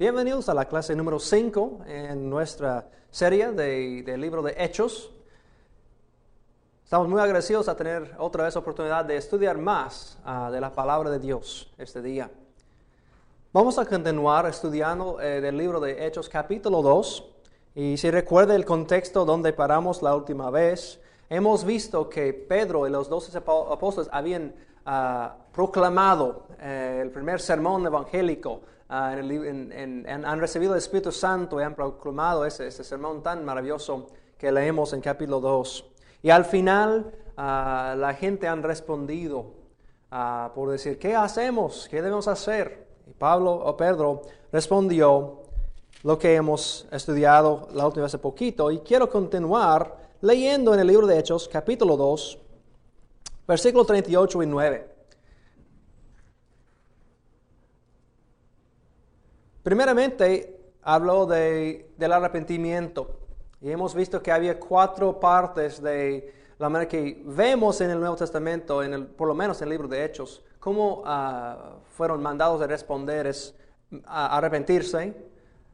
Bienvenidos a la clase número 5 en nuestra serie del libro de Hechos. Estamos muy agradecidos a tener otra vez oportunidad de estudiar más de la palabra de Dios este día. Vamos a continuar estudiando del libro de Hechos capítulo 2. Y si recuerda el contexto donde paramos la última vez, hemos visto que Pedro y los 12 apóstoles habían proclamado el primer sermón evangélico. Han recibido el Espíritu Santo y han proclamado ese sermón tan maravilloso que leemos en capítulo 2. Y al final la gente han respondido por decir, ¿qué hacemos? ¿Qué debemos hacer? Y Pedro respondió lo que hemos estudiado la última vez hace poquito. Y quiero continuar leyendo en el libro de Hechos, capítulo 2, versículos 38 y 9. Primeramente, habló del arrepentimiento. Y hemos visto que había 4 partes de la manera que vemos en el Nuevo Testamento, por lo menos en el libro de Hechos, cómo fueron mandados a responder es arrepentirse.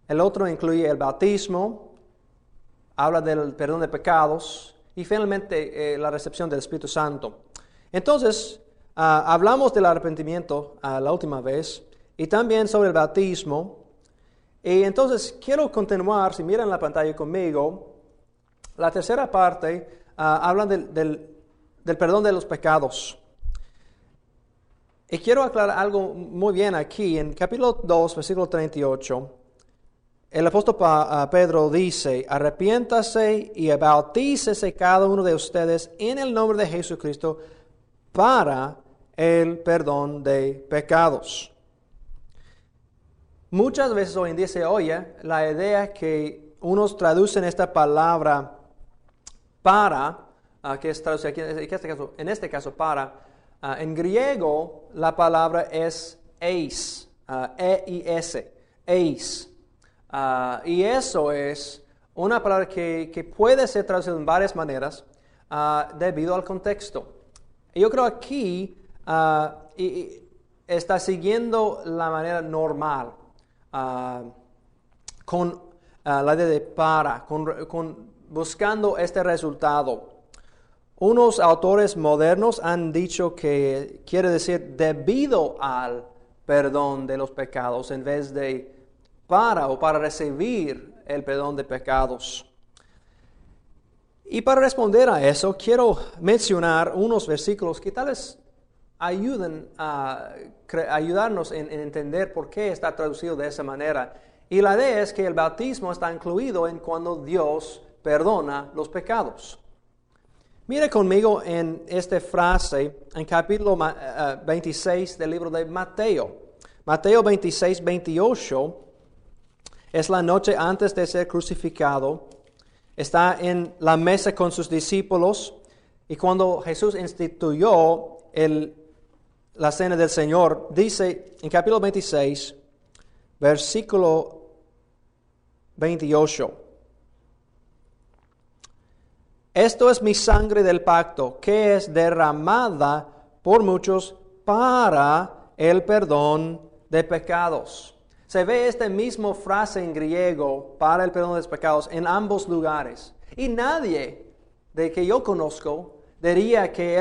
El otro incluye el bautismo, habla del perdón de pecados y finalmente la recepción del Espíritu Santo. Entonces, hablamos del arrepentimiento la última vez y también sobre el bautismo. Y entonces quiero continuar, si miran la pantalla conmigo, la tercera parte habla del perdón de los pecados. Y quiero aclarar algo muy bien aquí, en capítulo 2, versículo 38, el apóstol Pedro dice, arrepiéntase y bautícese cada uno de ustedes en el nombre de Jesucristo para el perdón de pecados. Muchas veces hoy en día se oye la idea que unos traducen esta palabra para, que es traducida aquí, en este caso para, en griego la palabra es eis, E-I-S, eis. Y eso es una palabra que puede ser traducida en varias maneras debido al contexto. Y yo creo aquí está siguiendo la manera normal. Con la idea de para, buscando este resultado. Unos autores modernos han dicho que quiere decir debido al perdón de los pecados en vez de para recibir el perdón de pecados. Y para responder a eso, quiero mencionar unos versículos que tal vez ayudarnos en entender por qué está traducido de esa manera. Y la idea es que el bautismo está incluido en cuando Dios perdona los pecados. Mire conmigo en esta frase en capítulo 26 del libro de Mateo. Mateo 26, 28 es la noche antes de ser crucificado. Está en la mesa con sus discípulos y cuando Jesús instituyó la cena del Señor, dice en capítulo 26, versículo 28. Esto es mi sangre del pacto, que es derramada por muchos para el perdón de pecados. Se ve esta misma frase en griego, para el perdón de los pecados, en ambos lugares. Y nadie de que yo conozco diría que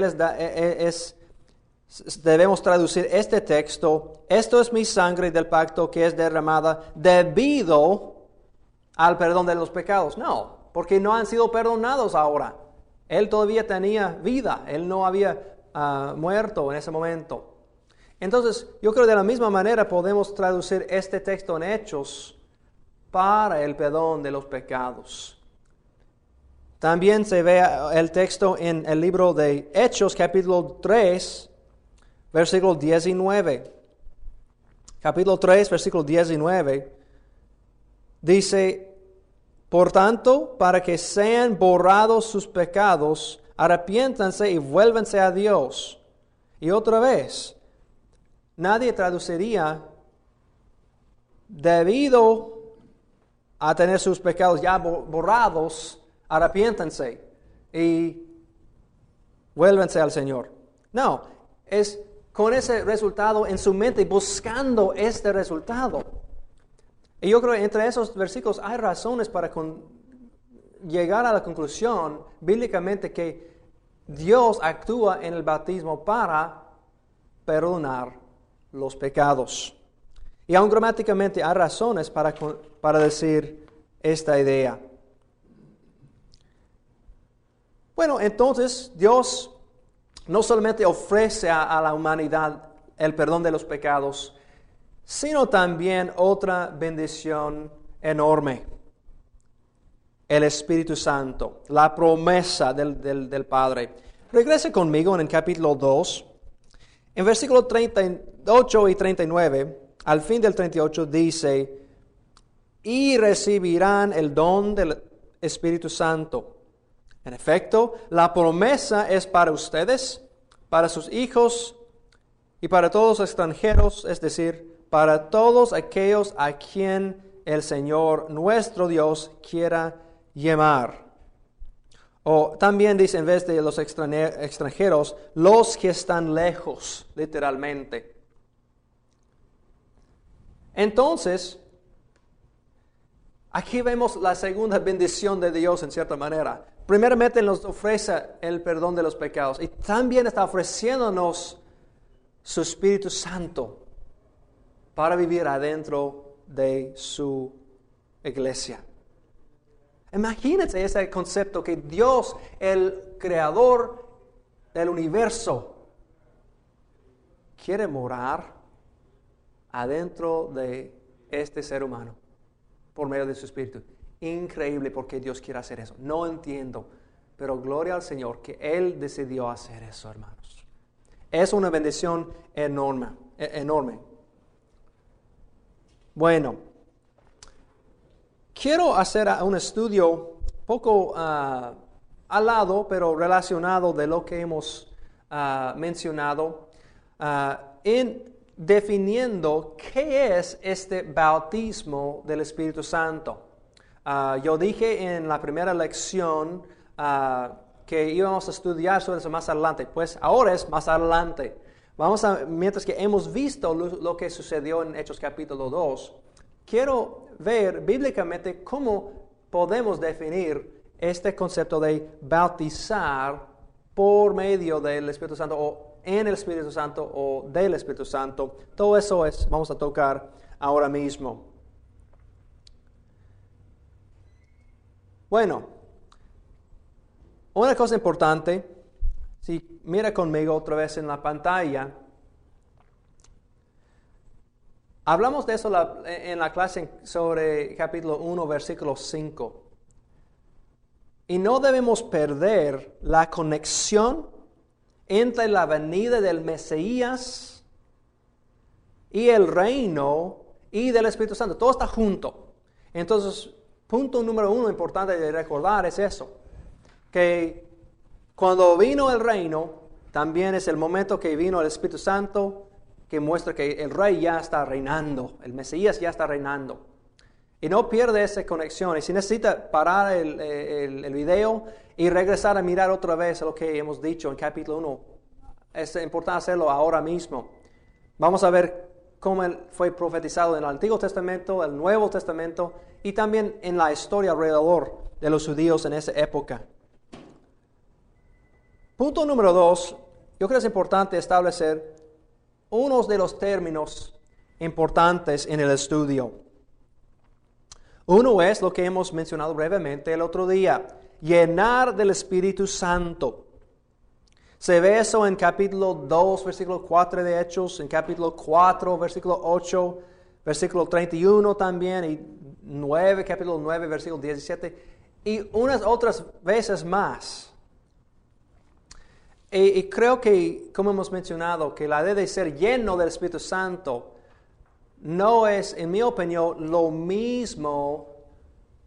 debemos traducir este texto, esto es mi sangre del pacto que es derramada debido al perdón de los pecados. No, porque no han sido perdonados ahora. Él todavía tenía vida, él no había muerto en ese momento. Entonces, yo creo que de la misma manera podemos traducir este texto en Hechos para el perdón de los pecados. También se ve el texto en el libro de Hechos, capítulo 3, versículo 19. Capítulo 3, versículo 19. Dice, por tanto, para que sean borrados sus pecados, arrepiéntanse y vuélvanse a Dios. Y otra vez, nadie traduciría debido a tener sus pecados ya borrados, arrepiéntanse y vuélvanse al Señor. No, es con ese resultado en su mente, buscando este resultado. Y yo creo que entre esos versículos hay razones para llegar a la conclusión bíblicamente que Dios actúa en el bautismo para perdonar los pecados. Y aún gramáticamente hay razones para decir esta idea. Bueno, entonces Dios no solamente ofrece a la humanidad el perdón de los pecados, sino también otra bendición enorme: el Espíritu Santo, la promesa del Padre. Regrese conmigo en el capítulo 2, en versículos 38 y 39, al fin del 38 dice: y recibirán el don del Espíritu Santo. En efecto, la promesa es para ustedes, para sus hijos y para todos los extranjeros, es decir, para todos aquellos a quien el Señor nuestro Dios quiera llamar. O también dice, en vez de los extranjeros, los que están lejos, literalmente. Entonces, aquí vemos la segunda bendición de Dios en cierta manera. Primeramente nos ofrece el perdón de los pecados y también está ofreciéndonos su Espíritu Santo para vivir adentro de su iglesia. Imagínense ese concepto que Dios, el creador del universo, quiere morar adentro de este ser humano por medio de su Espíritu. Increíble porque Dios quiere hacer eso. No entiendo, pero gloria al Señor que Él decidió hacer eso, hermanos. Es una bendición enorme, enorme. Bueno, quiero hacer un estudio poco al lado, pero relacionado de lo que hemos mencionado, en definiendo qué es este bautismo del Espíritu Santo. Yo dije en la primera lección que íbamos a estudiar sobre eso más adelante. Pues ahora es más adelante. Mientras que hemos visto lo que sucedió en Hechos capítulo 2, quiero ver bíblicamente cómo podemos definir este concepto de bautizar por medio del Espíritu Santo o en el Espíritu Santo o del Espíritu Santo. Todo eso vamos a tocar ahora mismo. Bueno, una cosa importante, si mira conmigo otra vez en la pantalla, hablamos de eso en la clase sobre capítulo 1, versículo 5. Y no debemos perder la conexión entre la venida del Mesías y el reino y del Espíritu Santo. Todo está junto. Entonces, punto número 1 importante de recordar es eso, que cuando vino el reino, también es el momento que vino el Espíritu Santo, que muestra que el rey ya está reinando, el Mesías ya está reinando. Y no pierde esa conexión. Y si necesita parar el video y regresar a mirar otra vez lo que hemos dicho en capítulo 1, es importante hacerlo ahora mismo. Vamos a ver cómo fue profetizado en el Antiguo Testamento, el Nuevo Testamento y también en la historia alrededor de los judíos en esa época. Punto número 2, yo creo que es importante establecer unos de los términos importantes en el estudio. Uno es lo que hemos mencionado brevemente el otro día, llenar del Espíritu Santo. Se ve eso en capítulo 2, versículo 4 de Hechos, en capítulo 4, versículo 8, versículo 31 también, y capítulo 9, versículo 17, y unas otras veces más. Y creo que, como hemos mencionado, que la idea de ser lleno del Espíritu Santo no es, en mi opinión, lo mismo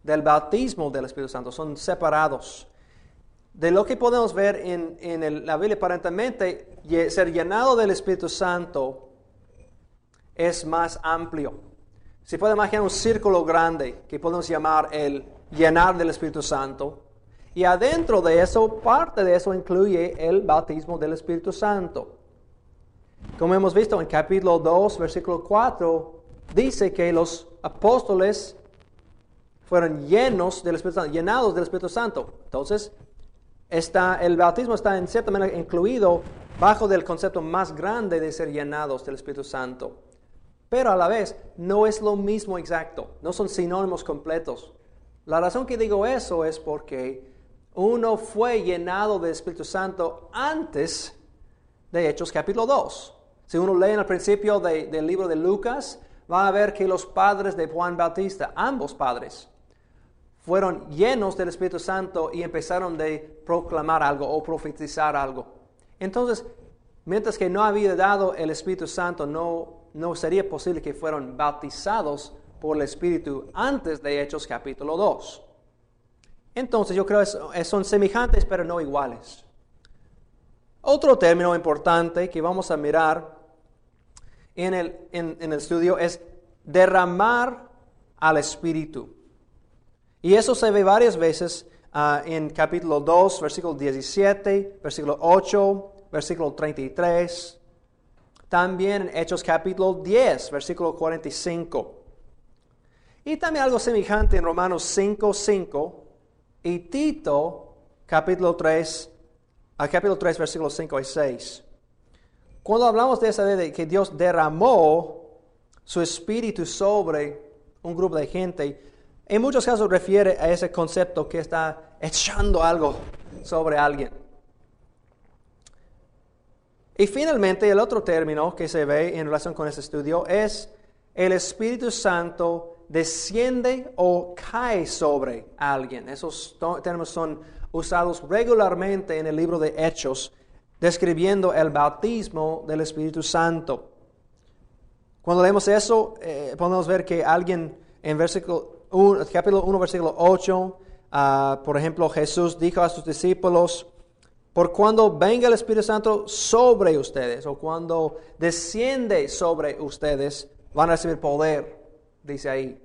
del bautismo del Espíritu Santo. Son separados. De lo que podemos ver en la Biblia, aparentemente, ser llenado del Espíritu Santo es más amplio. Se puede imaginar un círculo grande que podemos llamar el llenar del Espíritu Santo. Y adentro de eso, parte de eso incluye el bautismo del Espíritu Santo. Como hemos visto en capítulo 2, versículo 4, dice que los apóstoles fueron llenos del Espíritu Santo, llenados del Espíritu Santo. Entonces, el bautismo está en cierta manera incluido bajo del concepto más grande de ser llenados del Espíritu Santo. Pero a la vez, no es lo mismo exacto, no son sinónimos completos. La razón que digo eso es porque uno fue llenado del Espíritu Santo antes de Hechos capítulo 2. Si uno lee en el principio del libro de Lucas, va a ver que los padres de Juan Bautista, ambos padres, fueron llenos del Espíritu Santo y empezaron a proclamar algo o profetizar algo. Entonces, mientras que no había dado el Espíritu Santo, no sería posible que fueran bautizados por el Espíritu antes de Hechos capítulo 2. Entonces, yo creo que son semejantes pero no iguales. Otro término importante que vamos a mirar en el estudio es derramar al Espíritu. Y eso se ve varias veces en capítulo 2, versículo 17, versículo 8, versículo 33. También en Hechos capítulo 10, versículo 45. Y también algo semejante en Romanos 5, 5 y Tito capítulo 3, versículos 5 y 6. Cuando hablamos de esa idea de que Dios derramó su Espíritu sobre un grupo de gente, en muchos casos refiere a ese concepto que está echando algo sobre alguien. Y finalmente el otro término que se ve en relación con este estudio es el Espíritu Santo desciende o cae sobre alguien. Esos términos son usados regularmente en el libro de Hechos, describiendo el bautismo del Espíritu Santo. Cuando leemos eso, podemos ver que alguien en capítulo 1, versículo 8, por ejemplo, Jesús dijo a sus discípulos, por cuando venga el Espíritu Santo sobre ustedes, o cuando desciende sobre ustedes, van a recibir poder, dice ahí.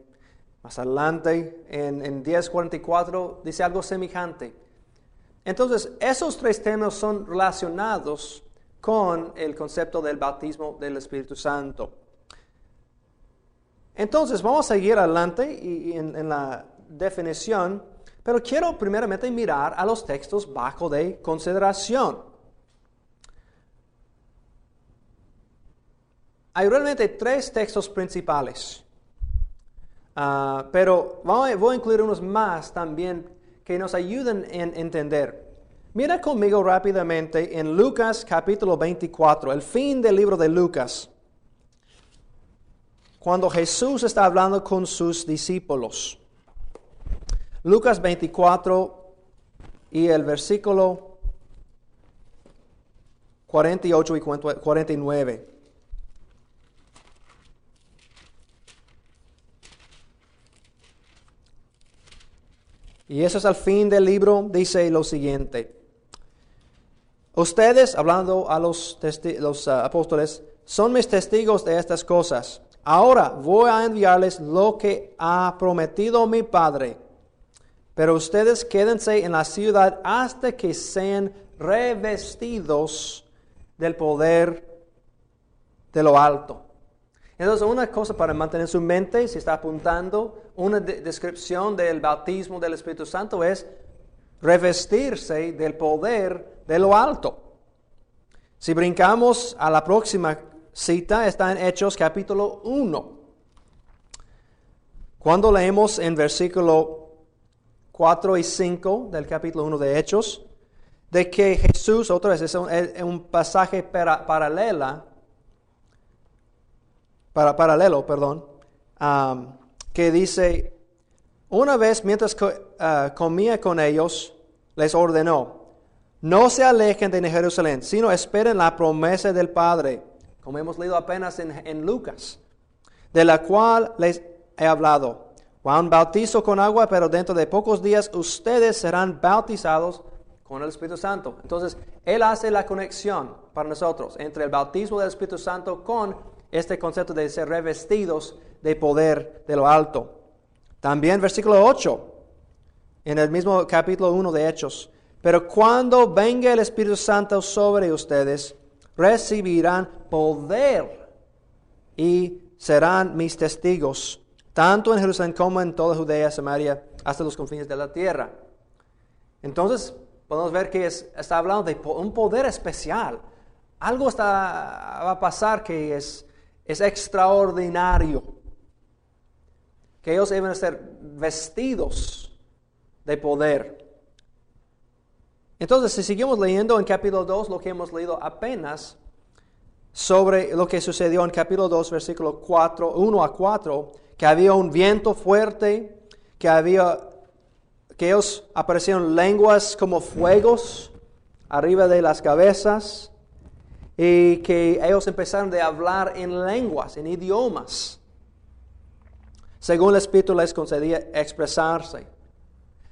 Más adelante, en 10:44, dice algo semejante. Entonces, esos tres temas son relacionados con el concepto del bautismo del Espíritu Santo. Entonces, vamos a seguir adelante en la definición, pero quiero primeramente mirar a los textos bajo de consideración. Hay realmente tres textos principales, pero voy a incluir unos más también que nos ayuden a entender. Mira conmigo rápidamente en Lucas capítulo 24, el fin del libro de Lucas, cuando Jesús está hablando con sus discípulos. Lucas 24 y el versículo 48 y 49. Y eso es al fin del libro, dice lo siguiente. Ustedes, hablando a los apóstoles, son mis testigos de estas cosas. Ahora voy a enviarles lo que ha prometido mi Padre. Pero ustedes quédense en la ciudad hasta que sean revestidos del poder de lo alto. Entonces, una cosa para mantener su mente, si está apuntando, una descripción del bautismo del Espíritu Santo es revestirse del poder de lo alto. Si brincamos a la próxima cita, está en Hechos capítulo 1. Cuando leemos en versículo 4 y 5 del capítulo 1 de Hechos, de que Jesús, otra vez, es un pasaje paralelo, que dice, una vez mientras comía con ellos, les ordenó, no se alejen de Jerusalén, sino esperen la promesa del Padre, como hemos leído apenas en Lucas, de la cual les he hablado. Juan bautizó con agua, pero dentro de pocos días ustedes serán bautizados con el Espíritu Santo. Entonces, Él hace la conexión para nosotros entre el bautismo del Espíritu Santo con este concepto de ser revestidos de poder de lo alto. También versículo 8, en el mismo capítulo 1 de Hechos. Pero cuando venga el Espíritu Santo sobre ustedes, recibirán poder y serán mis testigos, tanto en Jerusalén como en toda Judea, Samaria, hasta los confines de la tierra. Entonces, podemos ver que está hablando de un poder especial. Algo va a pasar que es extraordinario. Que ellos deben ser vestidos de poder. Entonces, si seguimos leyendo en capítulo 2, lo que hemos leído apenas, sobre lo que sucedió en capítulo 2, versículo 1 a 4, que había un viento fuerte, que ellos aparecieron lenguas como fuegos arriba de las cabezas, y que ellos empezaron a hablar en lenguas, en idiomas, según el Espíritu les concedía expresarse.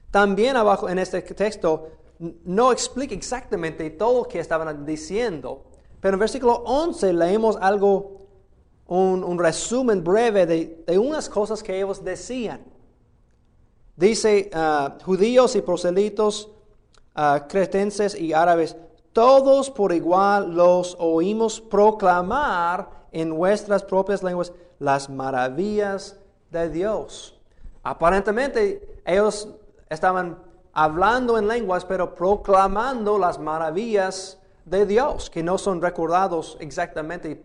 También abajo en este texto no explica exactamente todo lo que estaban diciendo, pero en versículo 11 leemos algo, un resumen breve de unas cosas que ellos decían. Dice, judíos y proselitos, cretenses y árabes, todos por igual los oímos proclamar en nuestras propias lenguas las maravillas de Dios. Aparentemente ellos estaban hablando en lenguas, pero proclamando las maravillas de Dios, que no son recordados exactamente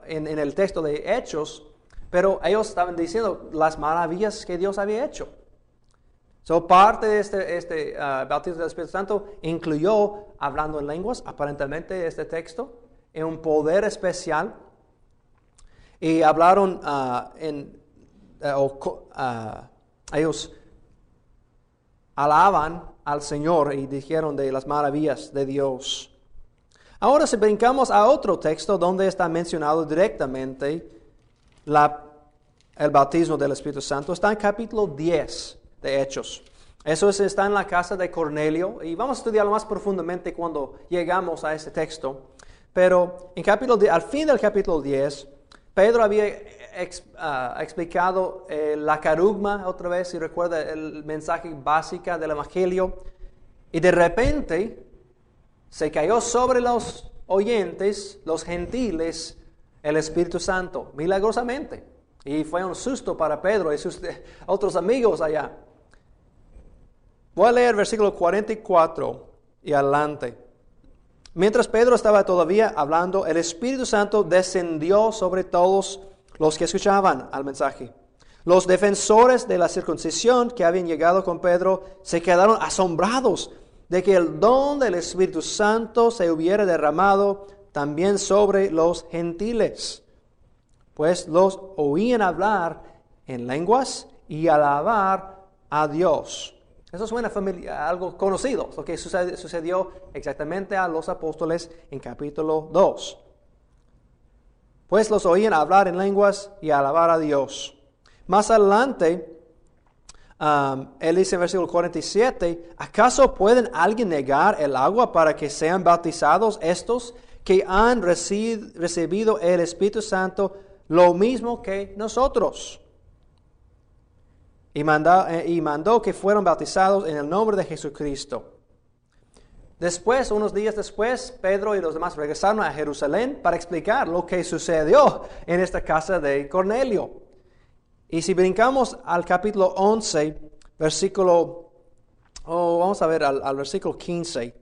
en el texto de Hechos, pero ellos estaban diciendo las maravillas que Dios había hecho. Parte de este bautismo del Espíritu Santo incluyó hablando en lenguas, aparentemente este texto, en un poder especial, y hablaron ellos alaban al Señor y dijeron de las maravillas de Dios. Ahora si brincamos a otro texto donde está mencionado directamente el bautismo del Espíritu Santo, está en capítulo 10 de Hechos. Eso está en la casa de Cornelio y vamos a estudiarlo más profundamente cuando llegamos a este texto. Pero al fin del capítulo 10, Pedro había explicado la carugma otra vez, si recuerda el mensaje básico del Evangelio, y de repente se cayó sobre los oyentes, los gentiles, el Espíritu Santo, milagrosamente. Y fue un susto para Pedro y sus otros amigos allá. Voy a leer versículo 44 y adelante. Mientras Pedro estaba todavía hablando, el Espíritu Santo descendió sobre todos los que escuchaban al mensaje. Los defensores de la circuncisión que habían llegado con Pedro se quedaron asombrados de que el don del Espíritu Santo se hubiera derramado también sobre los gentiles, pues los oían hablar en lenguas y alabar a Dios. Eso suena algo conocido, lo que sucedió exactamente a los apóstoles en capítulo 2. Pues los oían hablar en lenguas y alabar a Dios. Más adelante, él dice en versículo 47, ¿acaso pueden alguien negar el agua para que sean bautizados estos que han recibido el Espíritu Santo lo mismo que nosotros? Y mandó que fueran bautizados en el nombre de Jesucristo. Después, unos días después, Pedro y los demás regresaron a Jerusalén para explicar lo que sucedió en esta casa de Cornelio. Y si brincamos al capítulo 11, vamos a ver al versículo 15.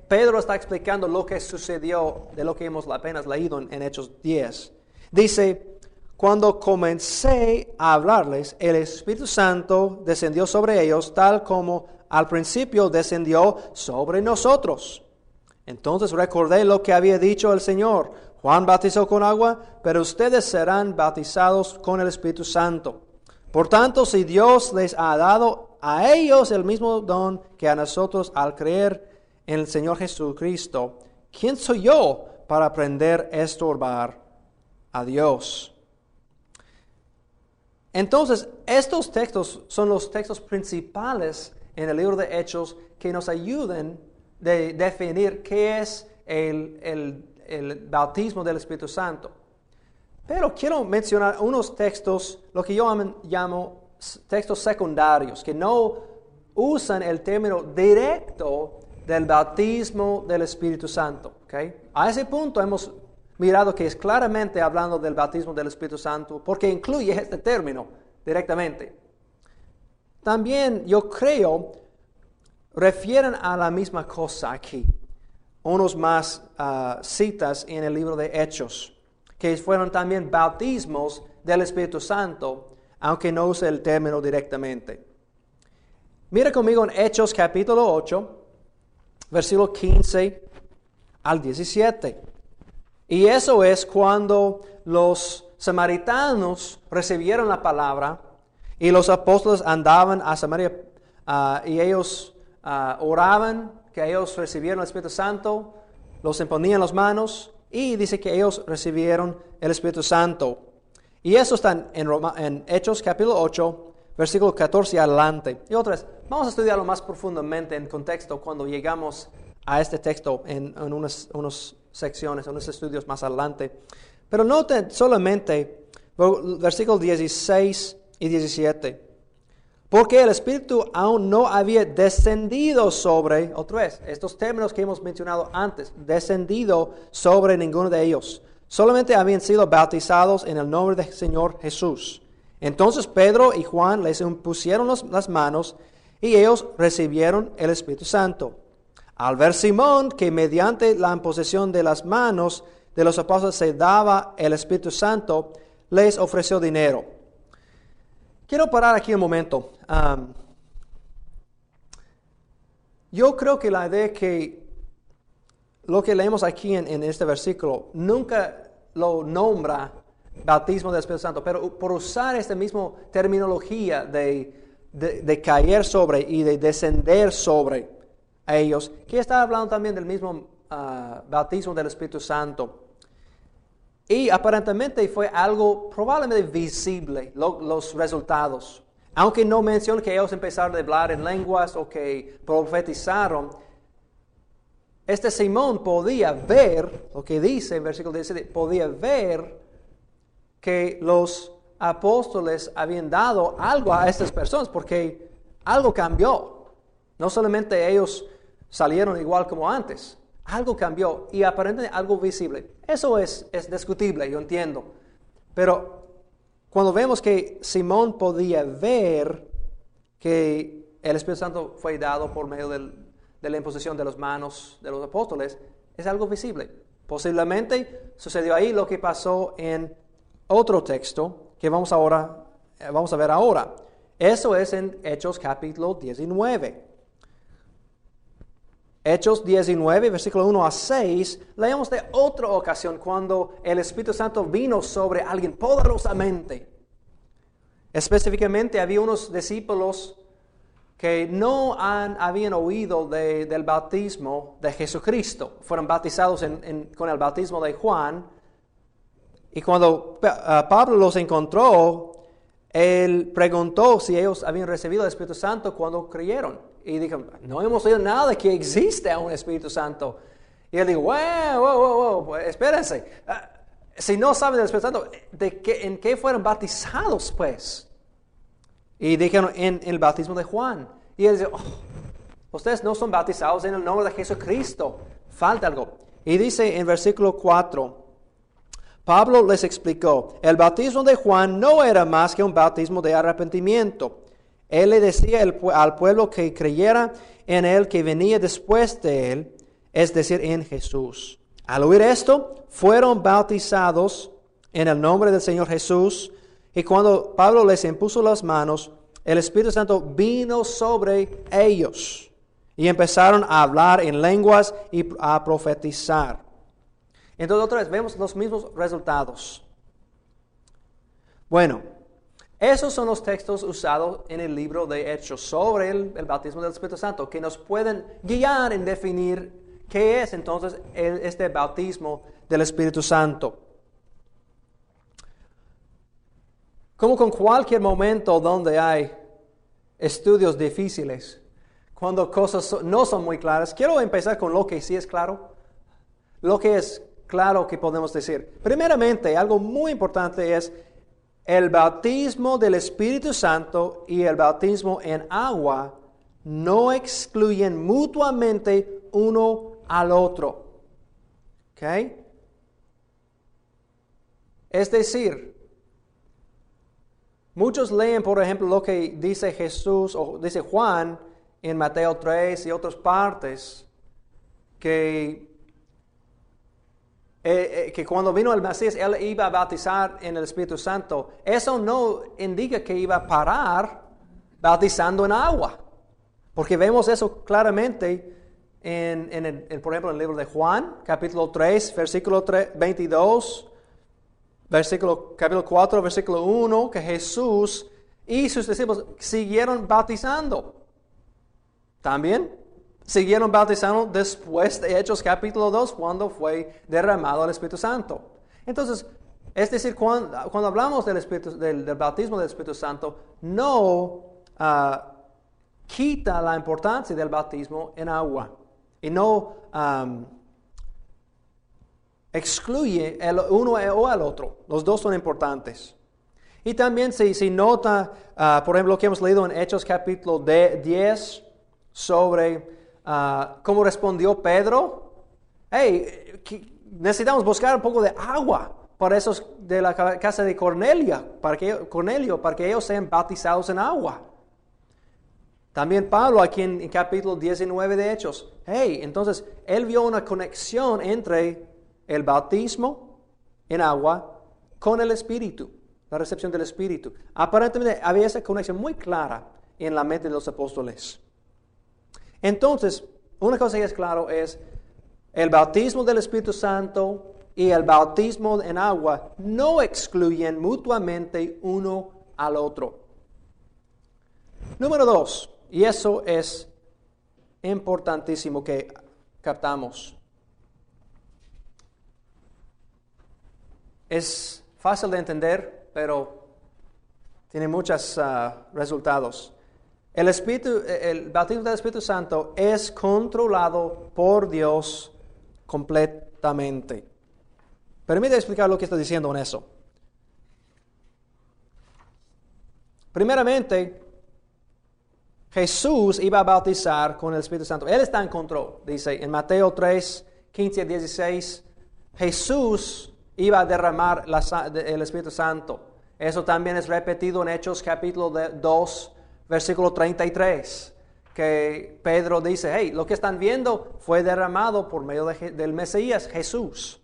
Pedro está explicando lo que sucedió de lo que hemos apenas leído en Hechos 10. Dice, cuando comencé a hablarles, el Espíritu Santo descendió sobre ellos, tal como al principio descendió sobre nosotros. Entonces recordé lo que había dicho el Señor. Juan bautizó con agua, pero ustedes serán bautizados con el Espíritu Santo. Por tanto, si Dios les ha dado a ellos el mismo don que a nosotros al creer en el Señor Jesucristo, ¿quién soy yo para aprender a estorbar a Dios? Entonces, estos textos son los textos principales en el libro de Hechos que nos ayudan a definir qué es el bautismo del Espíritu Santo. Pero quiero mencionar unos textos, lo que yo llamo textos secundarios, que no usan el término directo del bautismo del Espíritu Santo. ¿Okay? A ese punto hemos mirado que es claramente hablando del bautismo del Espíritu Santo, porque incluye este término directamente. También yo creo refieren a la misma cosa aquí. Unos más citas en el libro de Hechos, que fueron también bautismos del Espíritu Santo, aunque no use el término directamente. Mira conmigo en Hechos capítulo 8, versículo 15 al 17. Y eso es cuando los samaritanos recibieron la palabra y los apóstoles andaban a Samaria y ellos oraban que ellos recibieron el Espíritu Santo, los imponían las manos y dice que ellos recibieron el Espíritu Santo. Y eso está en Hechos capítulo 8, versículo 14 adelante. Y otra vez, vamos a estudiarlo más profundamente en contexto cuando llegamos a este texto en unas secciones, unos estudios más adelante. Pero noten solamente versículos 16 y 17. Porque el Espíritu aún no había descendido sobre, otra vez, estos términos que hemos mencionado antes, descendido sobre ninguno de ellos. Solamente habían sido bautizados en el nombre del Señor Jesús. Entonces Pedro y Juan les impusieron las manos y ellos recibieron el Espíritu Santo. Al ver Simón que mediante la imposición de las manos de los apóstoles se daba el Espíritu Santo, les ofreció dinero. Quiero parar aquí un momento. Yo creo que la idea que lo que leemos aquí en este versículo nunca lo nombra bautismo del Espíritu Santo, pero por usar esta misma terminología de caer sobre y de descender sobre ellos, que está hablando también del mismo bautismo del Espíritu Santo. Y aparentemente fue algo probablemente visible, los resultados. Aunque no menciona que ellos empezaron a hablar en lenguas o que profetizaron, este Simón podía ver, lo que dice en versículo 17, podía ver que los apóstoles habían dado algo a estas personas porque algo cambió. No solamente ellos salieron igual como antes, algo cambió y aparentemente algo visible. Eso es discutible, yo entiendo. Pero cuando vemos que Simón podía ver que el Espíritu Santo fue dado por medio de la imposición de las manos de los apóstoles, es algo visible. Posiblemente sucedió ahí lo que pasó en otro texto que vamos a ver ahora. Eso es en Hechos capítulo 19. Hechos 19, versículo 1 a 6, leemos de otra ocasión cuando el Espíritu Santo vino sobre alguien poderosamente. Específicamente había unos discípulos que no habían oído del bautismo de Jesucristo. Fueron bautizados con el bautismo de Juan. Y cuando Pablo los encontró, él preguntó si ellos habían recibido el Espíritu Santo cuando creyeron. Y dijeron, no hemos oído nada de que existe un Espíritu Santo. Y él dijo, wow, espérense. Si no saben del Espíritu Santo, ¿en qué fueron bautizados pues? Y dijeron, en el bautismo de Juan. Y él dice, ustedes no son bautizados en el nombre de Jesucristo. Falta algo. Y dice en versículo 4, Pablo les explicó, el bautismo de Juan no era más que un bautismo de arrepentimiento. Él le decía al pueblo que creyera en él que venía después de él, es decir, en Jesús. Al oír esto, fueron bautizados en el nombre del Señor Jesús. Y cuando Pablo les impuso las manos, el Espíritu Santo vino sobre ellos. Y empezaron a hablar en lenguas y a profetizar. Entonces otra vez vemos los mismos resultados. Bueno, esos son los textos usados en el libro de Hechos sobre el bautismo del Espíritu Santo, que nos pueden guiar en definir qué es entonces este bautismo del Espíritu Santo. Como con cualquier momento donde hay estudios difíciles, cuando cosas no son muy claras, quiero empezar con lo que sí es claro. Lo que es claro que podemos decir. Primeramente, algo muy importante es el bautismo del Espíritu Santo y el bautismo en agua no excluyen mutuamente uno al otro. ¿Ok? Es decir, muchos leen, por ejemplo, lo que dice Jesús o dice Juan en Mateo 3 y otras partes, que cuando vino el Mesías, Él iba a bautizar en el Espíritu Santo. Eso no indica que iba a parar bautizando en agua, porque vemos eso claramente por ejemplo, en el libro de Juan, capítulo 3, versículo 22, capítulo 4, versículo 1, que Jesús y sus discípulos siguieron bautizando. También siguieron bautizando después de Hechos capítulo 2, cuando fue derramado el Espíritu Santo. Entonces, es decir, cuando hablamos del bautismo del Espíritu Santo, no quita la importancia del bautismo en agua y no excluye el uno o al otro. Los dos son importantes. Y también si nota, por ejemplo, lo que hemos leído en Hechos capítulo 10 sobre cómo respondió Pedro. Necesitamos buscar un poco de agua para esos de la casa de Cornelio, para que ellos sean bautizados en agua. También Pablo aquí en capítulo 19 de Hechos. Entonces, él vio una conexión entre el bautismo en agua con el Espíritu, la recepción del Espíritu. Aparentemente había esa conexión muy clara en la mente de los apóstoles. Entonces, una cosa que es claro es el bautismo del Espíritu Santo y el bautismo en agua no excluyen mutuamente uno al otro. Número 2, y eso es importantísimo que captamos. Es fácil de entender, pero tiene muchos resultados. El bautismo del Espíritu Santo es controlado por Dios completamente. Permítame explicar lo que estoy diciendo en eso. Primeramente, Jesús iba a bautizar con el Espíritu Santo. Él está en control. Dice en Mateo 3, 15 a 16, Jesús iba a derramar el Espíritu Santo. Eso también es repetido en Hechos capítulo 2, versículo 33, que Pedro dice, lo que están viendo fue derramado por medio del Mesías, Jesús.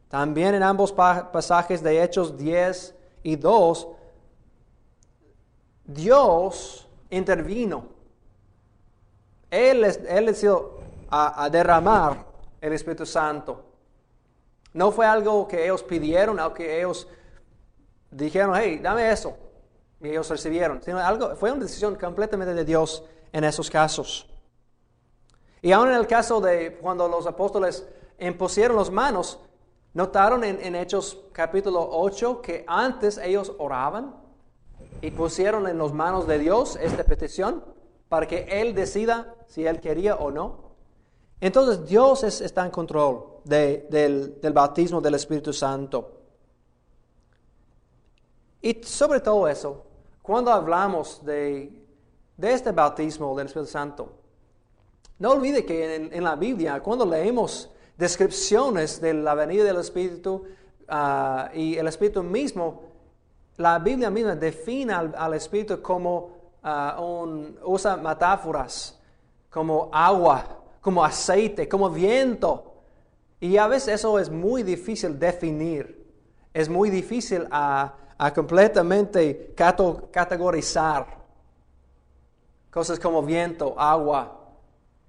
También en ambos pasajes de Hechos 10 y 2, Dios intervino. Él decidió a derramar el Espíritu Santo. No fue algo que ellos pidieron, algo que ellos dijeron, dame eso. Y ellos recibieron. Fue una decisión completamente de Dios en esos casos. Y aún en el caso de cuando los apóstoles impusieron las manos, notaron en Hechos capítulo 8 que antes ellos oraban y pusieron en las manos de Dios esta petición para que Él decida si Él quería o no. Entonces Dios está en control del bautismo del Espíritu Santo. Y sobre todo eso, cuando hablamos de este bautismo del Espíritu Santo, no olvide que en la Biblia, cuando leemos descripciones de la venida del Espíritu y el Espíritu mismo, la Biblia misma define al Espíritu como usa metáforas, como agua, como aceite, como viento. Y a veces eso es muy difícil definir, es muy difícil a completamente categorizar. Cosas como viento, agua,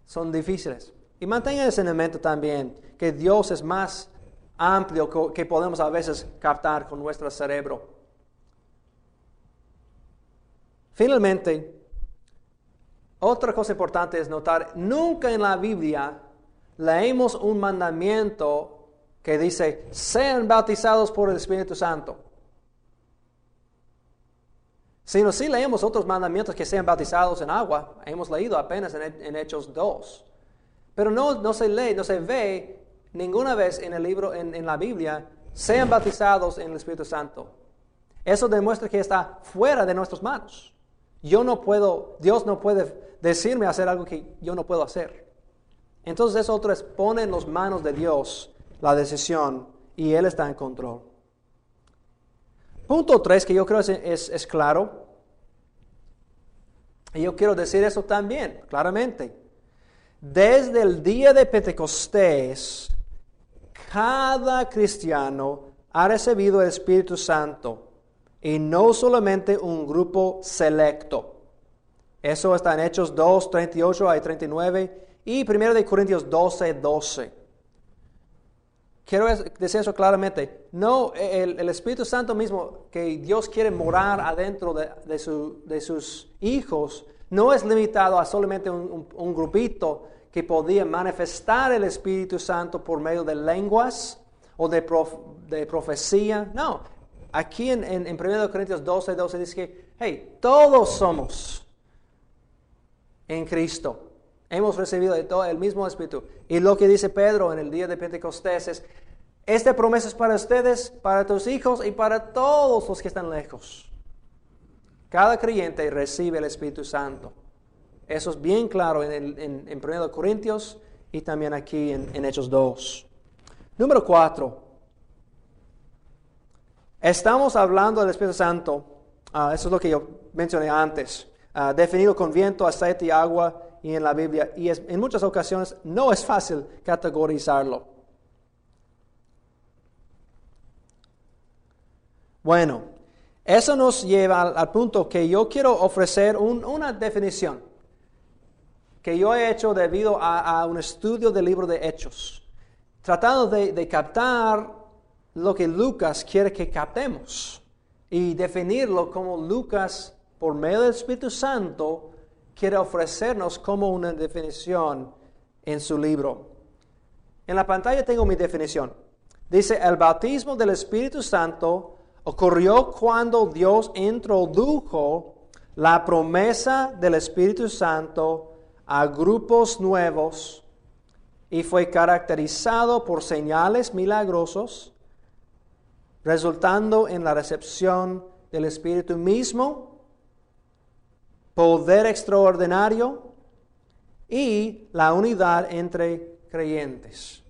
son difíciles. Y mantengan ese elemento también, que Dios es más amplio que podemos a veces captar con nuestro cerebro. Finalmente, otra cosa importante es notar, nunca en la Biblia leemos un mandamiento que dice, sean bautizados por el Espíritu Santo. Sino sí leemos otros mandamientos que sean bautizados en agua. Hemos leído apenas en Hechos 2. Pero no se lee, no se ve ninguna vez en el libro, en la Biblia, sean bautizados en el Espíritu Santo. Eso demuestra que está fuera de nuestras manos. Dios no puede decirme hacer algo que yo no puedo hacer. Entonces eso pone en las manos de Dios la decisión y Él está en control. Punto 3, que yo creo es claro, y yo quiero decir eso también, claramente. Desde el día de Pentecostés, cada cristiano ha recibido el Espíritu Santo, y no solamente un grupo selecto. Eso está en Hechos 2, 38 a 39 y 1 Corintios 12, 12. Quiero decir eso claramente. No, el Espíritu Santo mismo, que Dios quiere morar adentro de sus hijos, no es limitado a solamente un grupito que podía manifestar el Espíritu Santo por medio de lenguas o de profecía. No, aquí en 1 Corintios 12, 12 dice que, hey, todos somos en Cristo. Hemos recibido de todo el mismo Espíritu. Y lo que dice Pedro en el día de Pentecostés es, esta promesa es para ustedes, para tus hijos y para todos los que están lejos. Cada creyente recibe el Espíritu Santo. Eso es bien claro en 1 Corintios y también aquí en Hechos 2. Número 4. Estamos hablando del Espíritu Santo. Eso es lo que yo mencioné antes. Definido con viento, aceite y agua y en la Biblia. Y en muchas ocasiones no es fácil categorizarlo. Bueno, eso nos lleva al punto que yo quiero ofrecer una definición que yo he hecho debido a un estudio del libro de Hechos, tratando de captar lo que Lucas quiere que captemos y definirlo como Lucas, por medio del Espíritu Santo, quiere ofrecernos como una definición en su libro. En la pantalla tengo mi definición. Dice, el bautismo del Espíritu Santo ocurrió cuando Dios introdujo la promesa del Espíritu Santo a grupos nuevos y fue caracterizado por señales milagrosos, resultando en la recepción del Espíritu mismo, poder extraordinario y la unidad entre creyentes.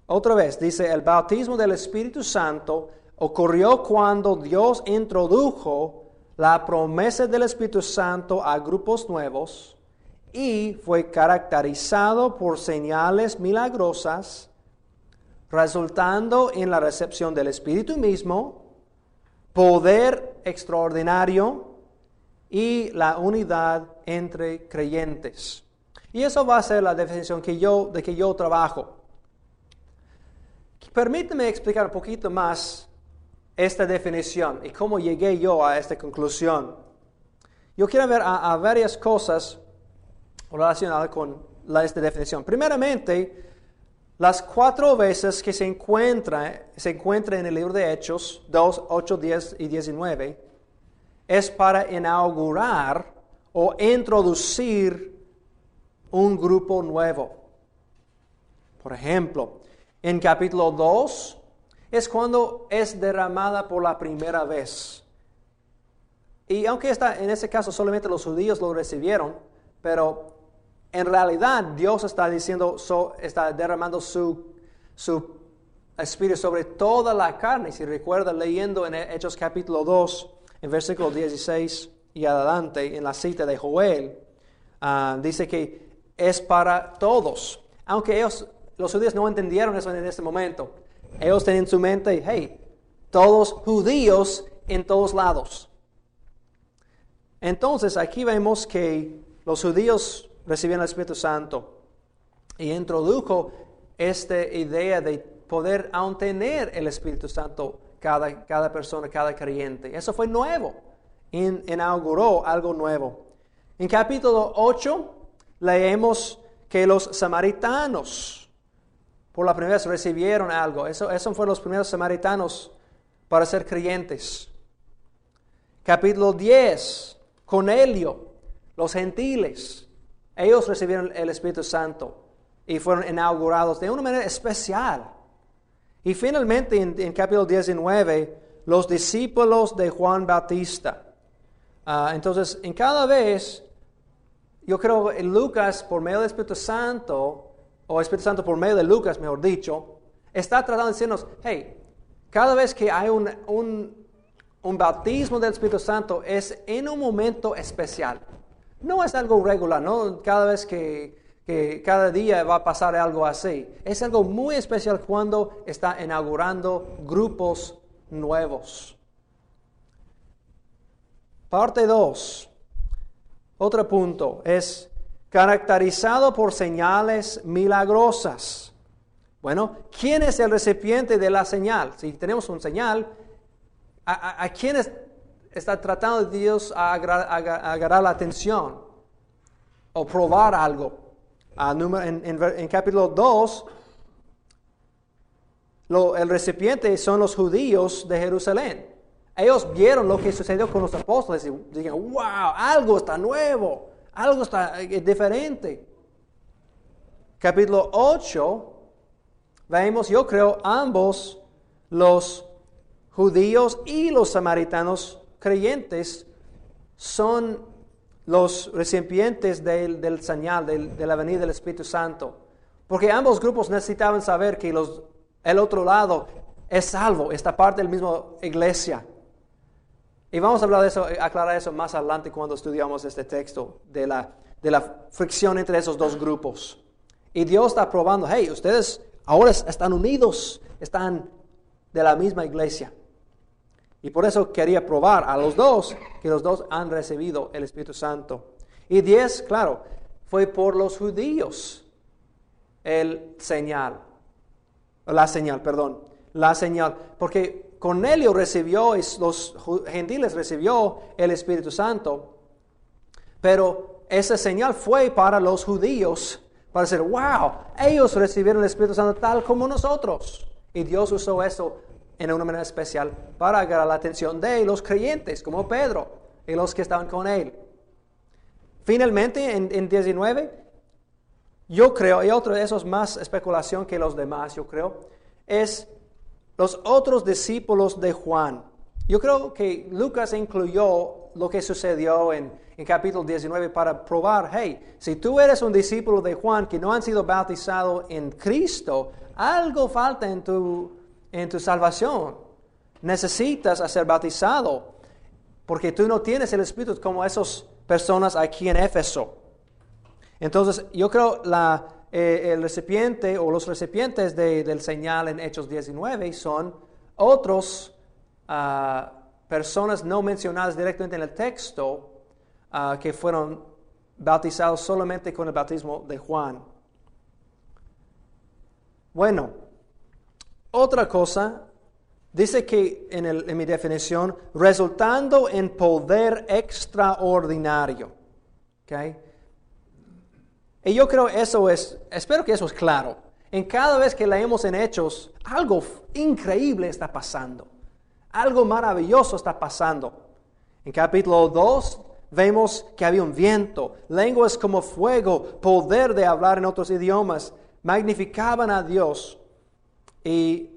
Otra vez, dice, el bautismo del Espíritu Santo ocurrió cuando Dios introdujo la promesa del Espíritu Santo a grupos nuevos y fue caracterizado por señales milagrosas, resultando en la recepción del Espíritu mismo, poder extraordinario y la unidad entre creyentes. Y eso va a ser la definición que yo trabajo. Permíteme explicar un poquito más esta definición y cómo llegué yo a esta conclusión. Yo quiero ver a varias cosas relacionadas con esta definición. Primeramente, las 4 veces que se encuentra en el libro de Hechos 2, 8, 10 y 19, es para inaugurar o introducir un grupo nuevo. Por ejemplo, en capítulo 2 es cuando es derramada por la primera vez. Y aunque en ese caso solamente los judíos lo recibieron, pero en realidad Dios está diciendo, está derramando su espíritu sobre toda la carne. Si recuerda leyendo en Hechos capítulo 2, en versículo 16 y adelante, en la cita de Joel, dice que es para todos. Aunque los judíos no entendieron eso en ese momento. Ellos tenían en su mente, hey, todos judíos en todos lados. Entonces aquí vemos que los judíos recibieron el Espíritu Santo y introdujo esta idea de poder aún tener el Espíritu Santo cada persona, cada creyente. Eso fue nuevo, inauguró algo nuevo. En capítulo 8 leemos que los samaritanos por la primera vez recibieron algo. Esos fueron los primeros samaritanos para ser creyentes. Capítulo 10, Cornelio, los gentiles, ellos recibieron el Espíritu Santo y fueron inaugurados de una manera especial. Y finalmente en capítulo 19, los discípulos de Juan Bautista. Entonces, en cada vez, yo creo que Lucas, por medio del Espíritu Santo, o Espíritu Santo por medio de Lucas, mejor dicho, está tratando de decirnos, hey, cada vez que hay un bautismo del Espíritu Santo es en un momento especial. No es algo regular, no cada vez que cada día va a pasar algo así. Es algo muy especial cuando está inaugurando grupos nuevos. Parte 2. Otro punto es caracterizado por señales milagrosas. Bueno, ¿quién es el recipiente de la señal? Si tenemos una señal, ¿a quién está tratando Dios a agarrar la atención o probar algo? En capítulo 2, el recipiente son los judíos de Jerusalén. Ellos vieron lo que sucedió con los apóstoles y dijeron, wow, algo está nuevo, algo está diferente. Capítulo 8, vemos, yo creo, ambos, los judíos y los samaritanos creyentes, son los recipientes del señal, de la venida del Espíritu Santo. Porque ambos grupos necesitaban saber que el otro lado es salvo, está parte de la misma iglesia. Y vamos a hablar de eso, aclarar eso más adelante cuando estudiamos este texto, de la fricción entre esos dos grupos. Y Dios está probando, hey, ustedes ahora están unidos, están de la misma iglesia. Y por eso quería probar a los dos, que los dos han recibido el Espíritu Santo. Y 10, claro, fue por los judíos la señal, porque Cornelio recibió, los gentiles recibió el Espíritu Santo, pero esa señal fue para los judíos, para decir, wow, ellos recibieron el Espíritu Santo tal como nosotros. Y Dios usó eso en una manera especial para agarrar la atención de los creyentes, como Pedro y los que estaban con él. Finalmente, en 19, yo creo, y otro de esos más especulación que los demás, yo creo, es los otros discípulos de Juan. Yo creo que Lucas incluyó lo que sucedió en capítulo 19 para probar, hey, si tú eres un discípulo de Juan que no han sido bautizados en Cristo, algo falta en tu salvación. Necesitas ser bautizado porque tú no tienes el Espíritu como esas personas aquí en Éfeso. Entonces, yo creo el recipiente o los recipientes del señal en Hechos 19 son otros personas no mencionadas directamente en el texto que fueron bautizados solamente con el bautismo de Juan. Bueno, otra cosa, dice que en mi definición, resultando en poder extraordinario. ¿Okay? Y yo creo espero que eso es claro. En cada vez que leemos en Hechos, algo increíble está pasando. Algo maravilloso está pasando. En capítulo 2 vemos que había un viento, lenguas como fuego, poder de hablar en otros idiomas, magnificaban a Dios. Y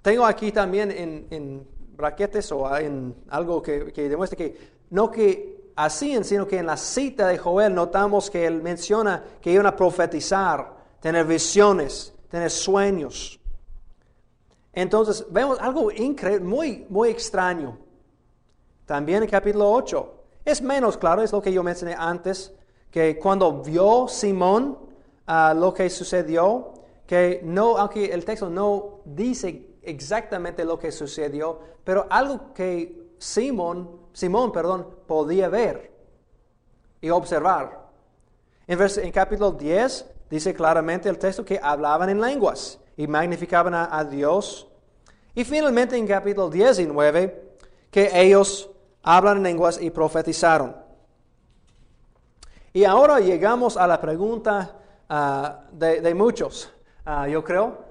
tengo aquí también en braquetes o en algo que demuestra que no que así, sino que en la cita de Joel notamos que él menciona que iban a profetizar, tener visiones, tener sueños. Entonces vemos algo increíble, muy, muy extraño. También en capítulo 8. Es menos claro, es lo que yo mencioné antes, que cuando vio Simón lo que sucedió, que no, aunque el texto no dice exactamente lo que sucedió, pero algo que Simón, podía ver y observar. En capítulo 10 dice claramente el texto que hablaban en lenguas y magnificaban a Dios. Y finalmente en capítulo 19 que ellos hablan en lenguas y profetizaron. Y ahora llegamos a la pregunta de muchos, yo creo.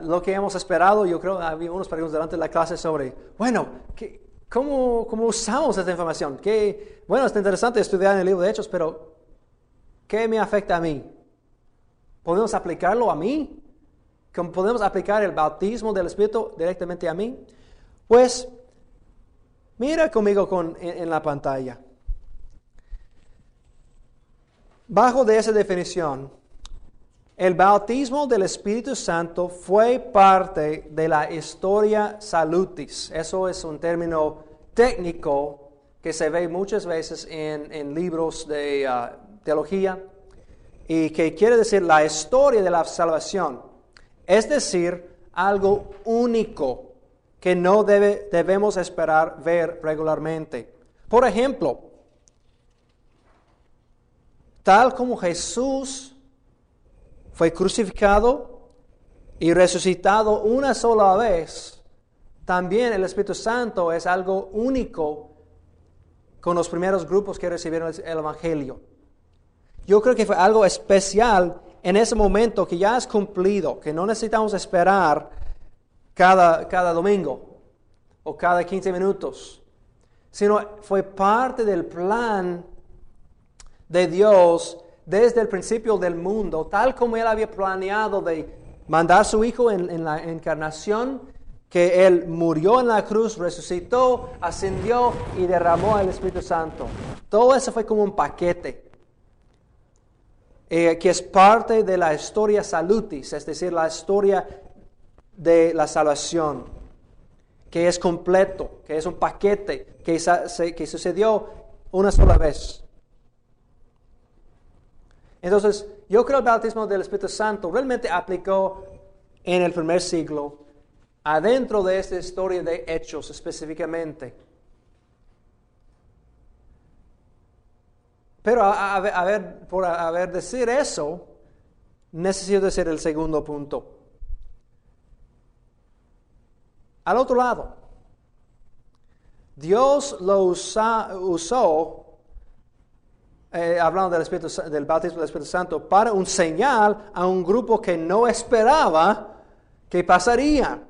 Lo que hemos esperado, yo creo, había unas preguntas delante de la clase sobre, bueno, ¿cómo usamos esta información? Bueno, es interesante estudiar en el libro de Hechos, pero ¿qué me afecta a mí? ¿Podemos aplicarlo a mí? ¿Podemos aplicar el bautismo del Espíritu directamente a mí? Pues, mira conmigo en la pantalla. Bajo de esa definición, El bautismo del Espíritu Santo fue parte de la historia salutis. Eso es un término técnico que se ve muchas veces en libros de teología y que quiere decir la historia de la salvación. Es decir, algo único que no debemos esperar ver regularmente. Por ejemplo, tal como Jesús fue crucificado y resucitado una sola vez, también el Espíritu Santo es algo único con los primeros grupos que recibieron el Evangelio. Yo creo que fue algo especial en ese momento que ya es cumplido, que no necesitamos esperar cada domingo o cada 15 minutos, sino fue parte del plan de Dios desde el principio del mundo, tal como Él había planeado de mandar a su Hijo en la encarnación, que Él murió en la cruz, resucitó, ascendió y derramó el Espíritu Santo. Todo eso fue como un paquete, que es parte de la historia salutis, es decir, la historia de la salvación, que es completo, que es un paquete que sucedió una sola vez. Entonces, yo creo que el bautismo del Espíritu Santo realmente aplicó en el primer siglo, adentro de esta historia de Hechos específicamente. Pero por haber decir eso, necesito decir el segundo punto. Al otro lado, Dios lo usó, hablando del bautismo del Espíritu Santo, para un señal a un grupo que no esperaba que pasaría.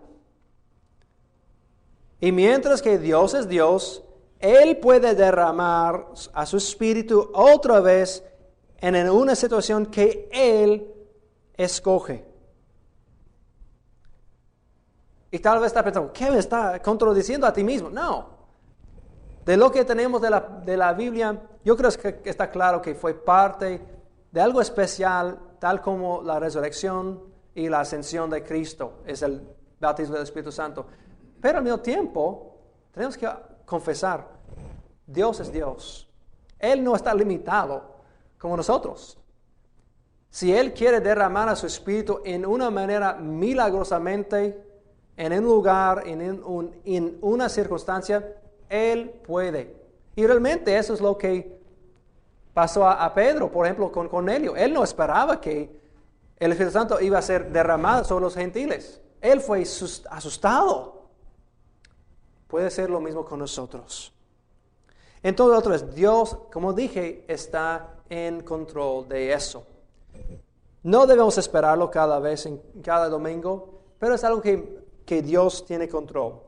Y mientras que Dios es Dios, Él puede derramar a su Espíritu otra vez en una situación que Él escoge. Y tal vez está pensando, ¿qué me está contradiciendo a ti mismo? No. De lo que tenemos de la Biblia, yo creo que está claro que fue parte de algo especial, tal como la resurrección y la ascensión de Cristo, es el bautismo del Espíritu Santo. Pero al mismo tiempo, tenemos que confesar, Dios es Dios. Él no está limitado como nosotros. Si Él quiere derramar a su Espíritu en una manera milagrosamente, en un lugar, en una circunstancia, Él puede. Y realmente eso es lo que pasó a Pedro, por ejemplo, con Cornelio. Él no esperaba que el Espíritu Santo iba a ser derramado sobre los gentiles. Él fue asustado. Puede ser lo mismo con nosotros. Entonces, otra vez, Dios, como dije, está en control de eso. No debemos esperarlo cada vez, en cada domingo, pero es algo que Dios tiene control.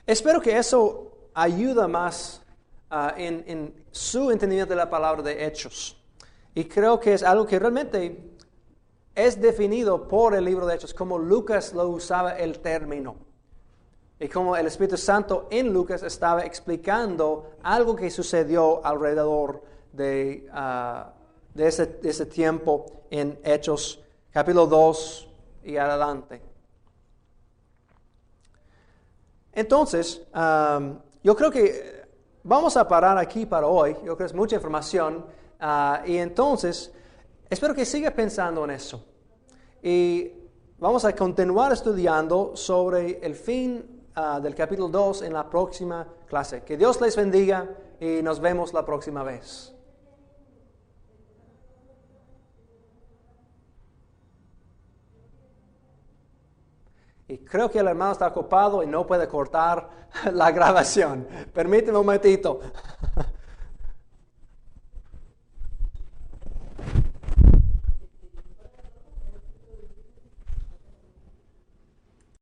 Espero que eso ayuda más en su entendimiento de la palabra de Hechos. Y creo que es algo que realmente es definido por el libro de Hechos, como Lucas lo usaba el término. Y como el Espíritu Santo en Lucas estaba explicando algo que sucedió alrededor de ese tiempo en Hechos capítulo 2 y adelante. Entonces, yo creo que vamos a parar aquí para hoy. Yo creo que es mucha información. Y entonces, espero que siga pensando en eso. Y vamos a continuar estudiando sobre el fin del capítulo 2 en la próxima clase. Que Dios les bendiga y nos vemos la próxima vez. Y creo que el hermano está ocupado y no puede cortar la grabación. Permíteme un momentito.